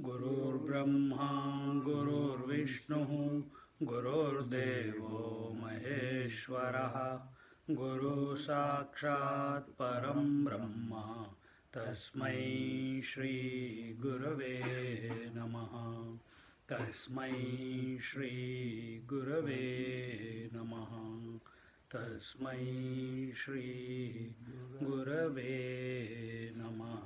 गुरुर्ब्रह्मा गुरुर्विष्णुः गुरुर्देवो महेश्वरः गुरु साक्षात् परं ब्रह्म तस्मै श्री गुरवे नमः तस्मै श्री गुरवे नमः तस्मै श्री गुरवे नमः.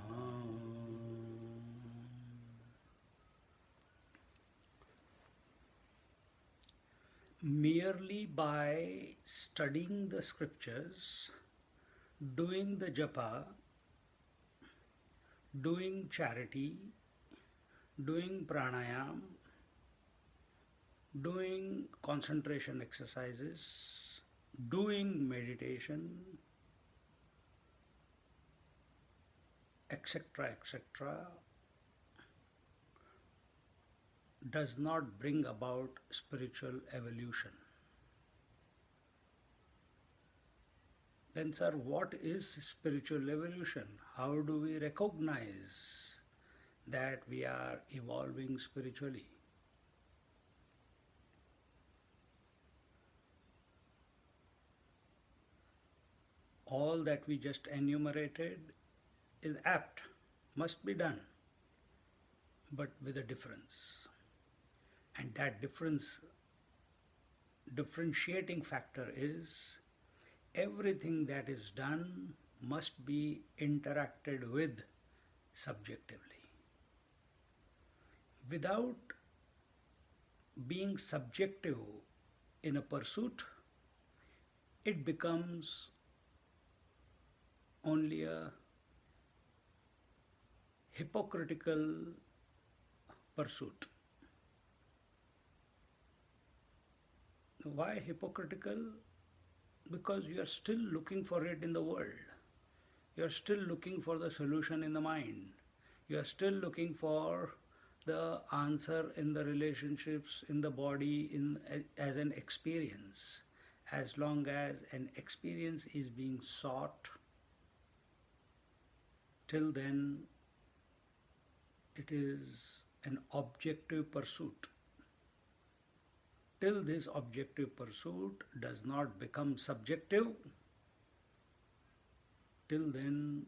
Merely by studying the scriptures, doing the japa, doing charity, doing pranayam, doing concentration exercises, doing meditation, etc., etc., does not bring about spiritual evolution. Then, sir, what is spiritual evolution? How do we recognize that we are evolving spiritually? All that we just enumerated is apt, must be done, but with a difference. And that differentiating factor is everything that is done must be interacted with subjectively. Without being subjective in a pursuit, it becomes only a hypocritical pursuit. Why hypocritical? Because you are still looking for it in the world. You are still looking for the solution in the mind. You are still looking for the answer in the relationships, in the body, as an experience. As long as an experience is being sought, till then it is an objective pursuit. Till this objective pursuit does not become subjective, till then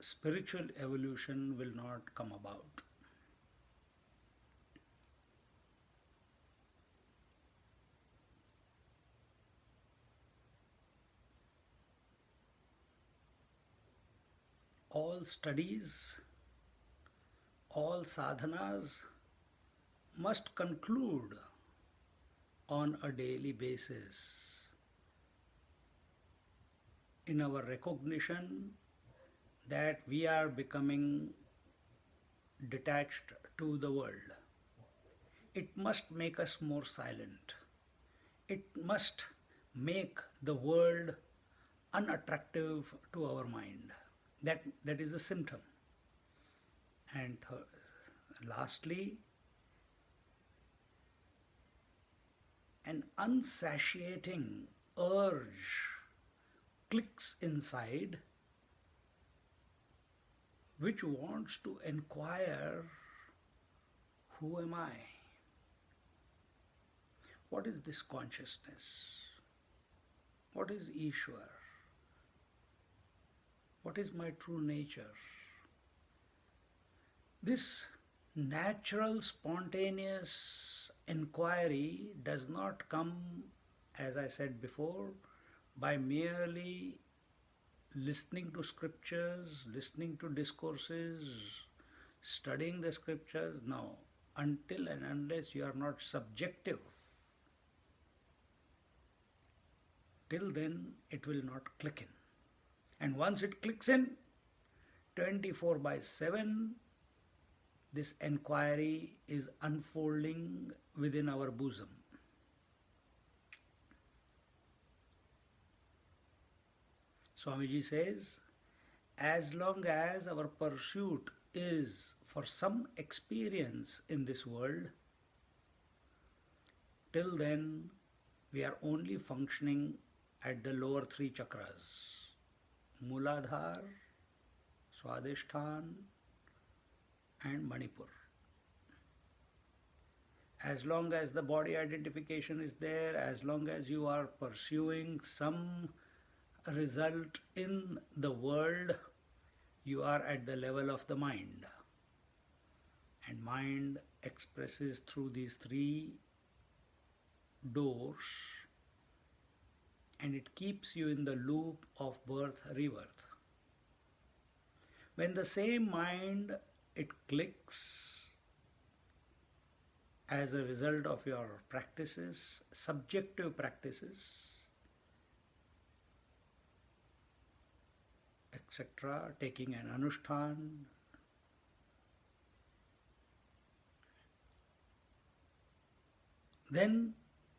spiritual evolution will not come about. All studies, all sadhanas must conclude on a daily basis in our recognition that we are becoming detached to the world. It must make us more silent. It must make the world unattractive to our mind. That is a symptom. And lastly, an unsatiating urge clicks inside which wants to inquire, who am I? What is this consciousness? What is Ishwar? What is my true nature? This natural, spontaneous inquiry does not come, as I said before, by merely listening to scriptures, listening to discourses, studying the scriptures. No, until and unless you are not subjective, Till then, it will not click in. And once it clicks in, 24 by 7, this enquiry is unfolding within our bosom. Swamiji says, as long as our pursuit is for some experience in this world, till then we are only functioning at the lower three chakras: Muladhar, Swadhisthana, and Manipur. As long as the body identification is there, as long as you are pursuing some result in the world, you are at the level of the mind. And mind expresses through these three doors, and it keeps you in the loop of birth, rebirth. When the same mind, it clicks as a result of your practices, subjective practices, etc., taking an anushthan, then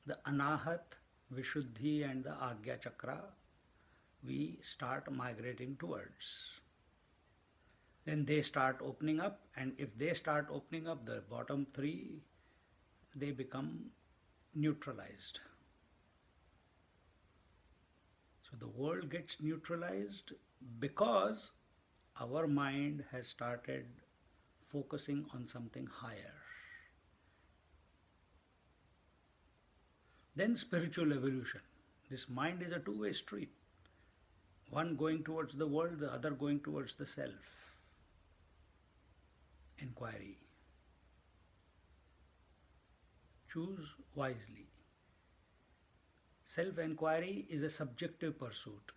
the anahat, vishuddhi and the agya chakra we start migrating towards. Then they start opening up, and if they start opening up, the bottom three, they become neutralized. So the world gets neutralized because our mind has started focusing on something higher. Then spiritual evolution. This mind is a two-way street. One going towards the world, the other going towards the self. Inquiry. Choose wisely. Self-inquiry is a subjective pursuit.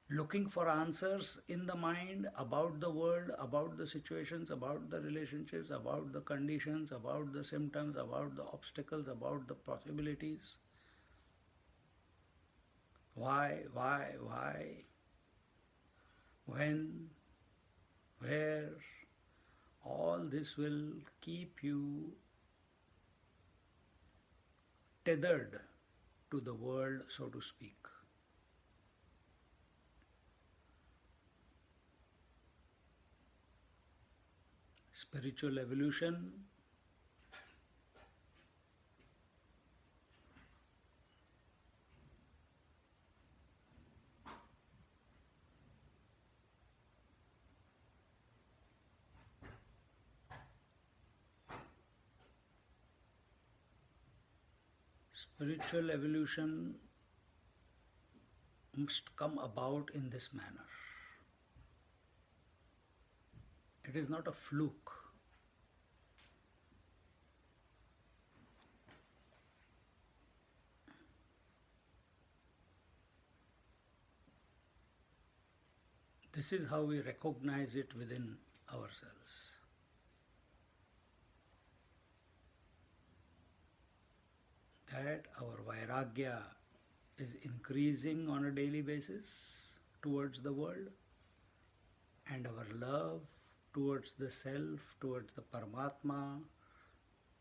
Looking for answers in the mind about the world, about the situations, about the relationships, about the conditions, about the symptoms, about the obstacles, about the possibilities. Why, when, where, all this will keep you tethered to the world, so to speak. Spiritual evolution must come about in this manner. It is not a fluke. This is how we recognize it within ourselves. That our vairagya is increasing on a daily basis towards the world, and our love towards the self, towards the Paramatma,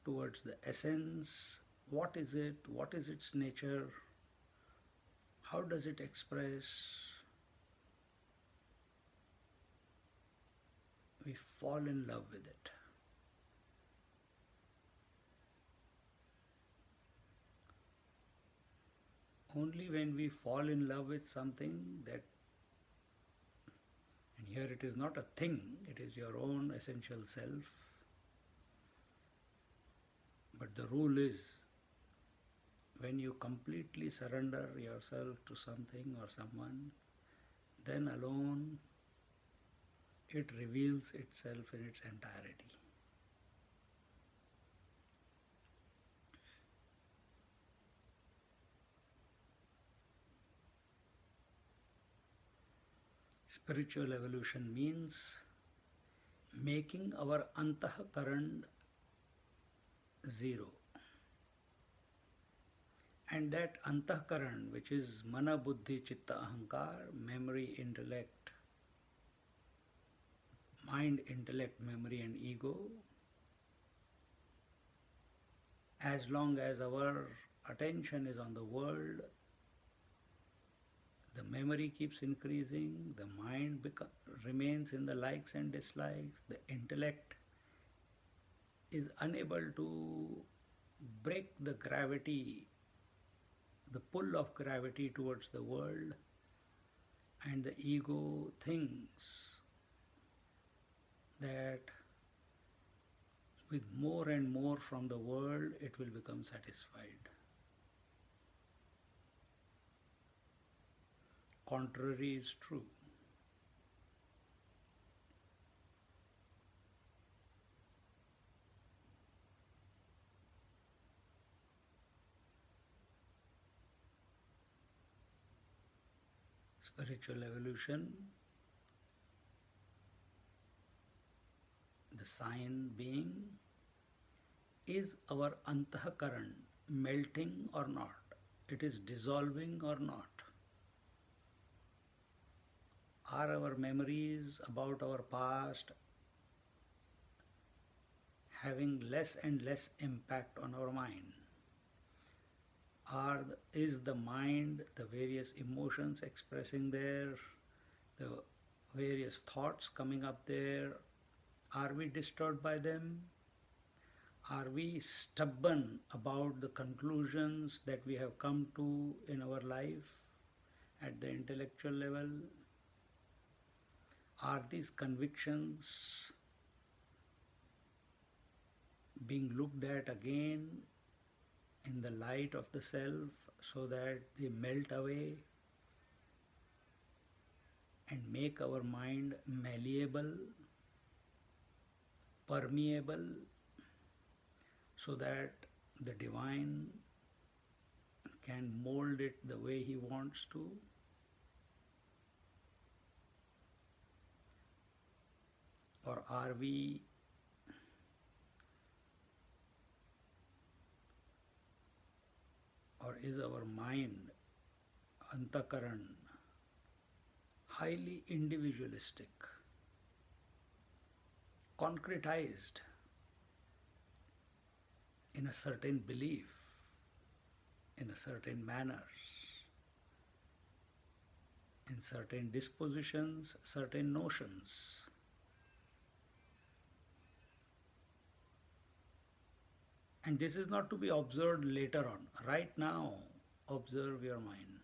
towards the essence. What is it? What is its nature? How does it express? We fall in love with it. Only when we fall in love with something that, and here it is not a thing, it is your own essential self. But the rule is, when you completely surrender yourself to something or someone, then alone it reveals itself in its entirety. Spiritual evolution means making our antahkaran zero And that antahkaran, which is mana, buddhi, chitta, ahankar, memory, intellect, mind, intellect, memory, and ego, as long as our attention is on the world, the memory keeps increasing, the mind remains in the likes and dislikes, the intellect is unable to break the gravity, the pull of gravity towards the world, and the ego thinks that with more and more from the world it will become satisfied. Contrary is true. Spiritual evolution, the sign being, is our antahkaran melting or not? It is dissolving or not? Are our memories about our past having less and less impact on our mind? Is the mind, the various emotions expressing there, the various thoughts coming up there, are we disturbed by them? Are we stubborn about the conclusions that we have come to in our life at the intellectual level? Are these convictions being looked at again in the light of the self so that they melt away and make our mind malleable, permeable, so that the divine can mold it the way he wants to? Or are we or is our mind, antakaran, highly individualistic, concretized in a certain belief, in a certain manners, in certain dispositions, certain notions? And this is not to be observed later on. Right now, observe your mind.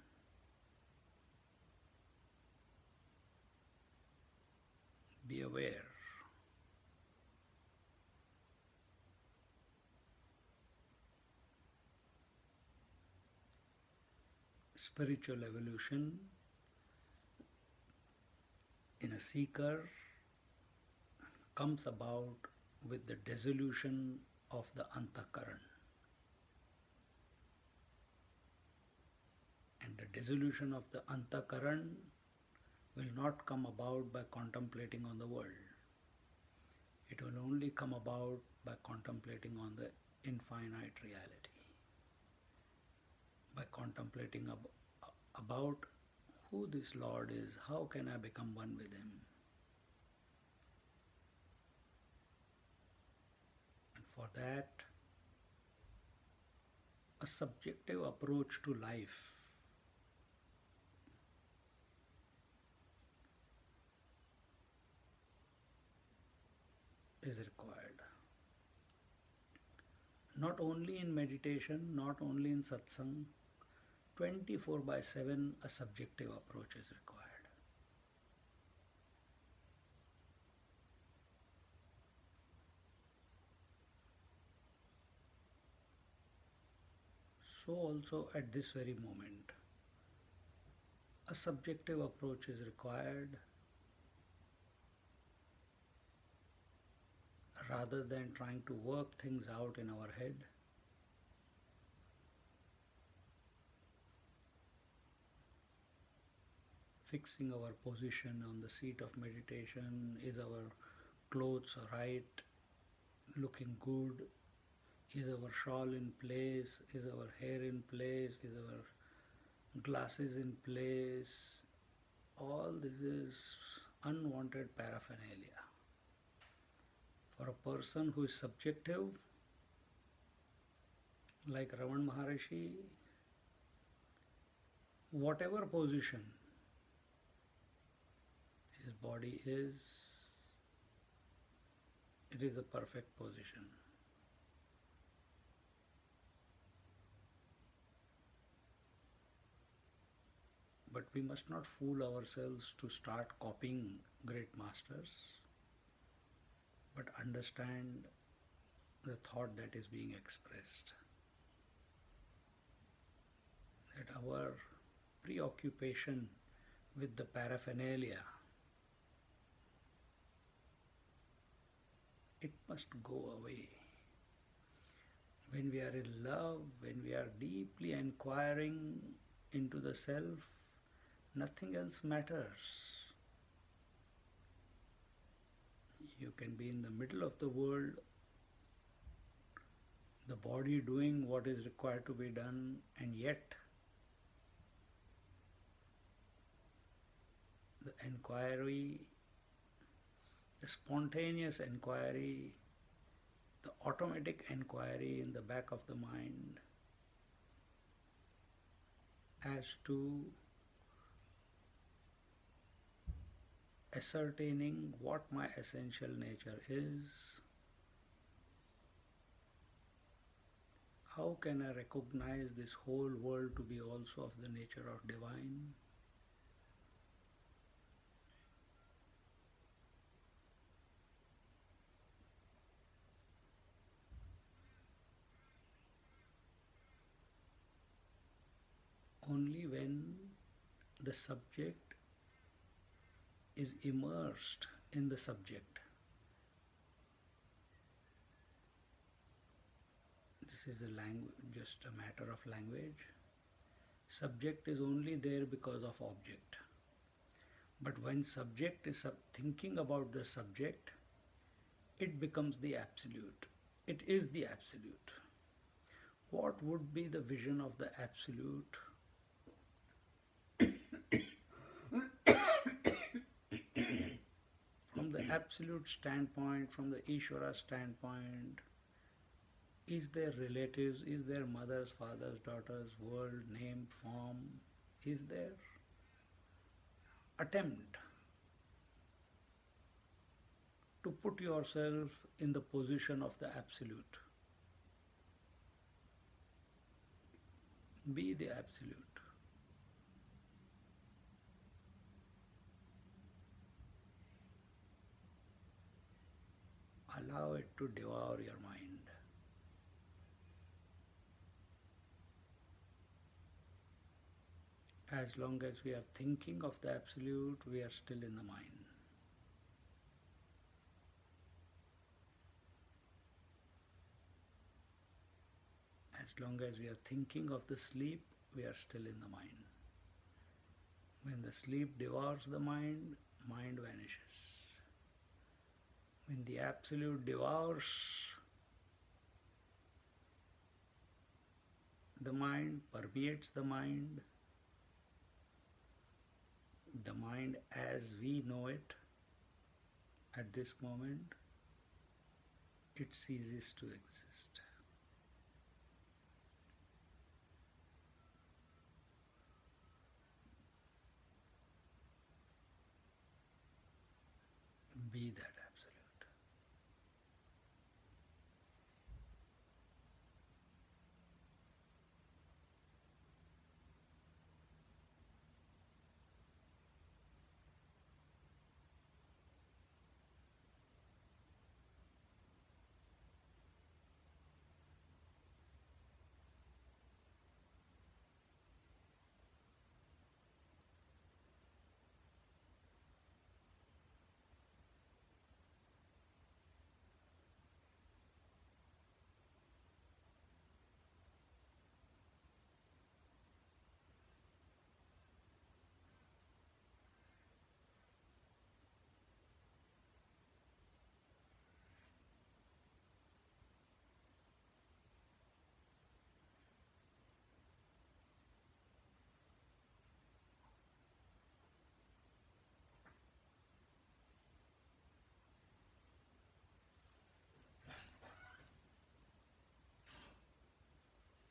Be aware. Spiritual evolution in a seeker comes about with the dissolution of the antakaran. And the dissolution of the antakaran will not come about by contemplating on the world. It will only come about by contemplating on the infinite reality, by contemplating about who this Lord is, how can I become one with Him. And for that, a subjective approach to life is required. Not only in meditation, not only in satsang, 24/7 a subjective approach is required. So also at this very moment, a subjective approach is required rather than trying to work things out in our head. Fixing our position on the seat of meditation, is our clothes right, looking good, Is our shawl in place? Is our hair in place? Is our glasses in place? All this is unwanted paraphernalia. For a person who is subjective, like Ravan Maharishi, whatever position his body is, it is a perfect position. But we must not fool ourselves to start copying great masters, but understand the thought that is being expressed. That our preoccupation with the paraphernalia, it must go away. When we are in love, when we are deeply inquiring into the self, nothing else matters. You can be in the middle of the world, the body doing what is required to be done, and yet the inquiry, the spontaneous inquiry, the automatic inquiry in the back of the mind as to ascertaining what my essential nature is. How can I recognize this whole world to be also of the nature of divine? Only when the subject is immersed in the subject. This is just a matter of language. Subject is only there because of object. But when subject is thinking about the subject, it becomes the absolute. It is the absolute. What would be the vision of the absolute? From the absolute standpoint, from the Ishvara standpoint, is there relatives, is there mothers, fathers, daughters, world, name, form? Is there attempt to put yourself in the position of the absolute? Be the absolute. Allow it to devour your mind. As long as we are thinking of the absolute, we are still in the mind. As long as we are thinking of the sleep, we are still in the mind. When the sleep devours the mind, mind vanishes. When the absolute devours the mind, permeates the mind as we know it at this moment, it ceases to exist. Be that.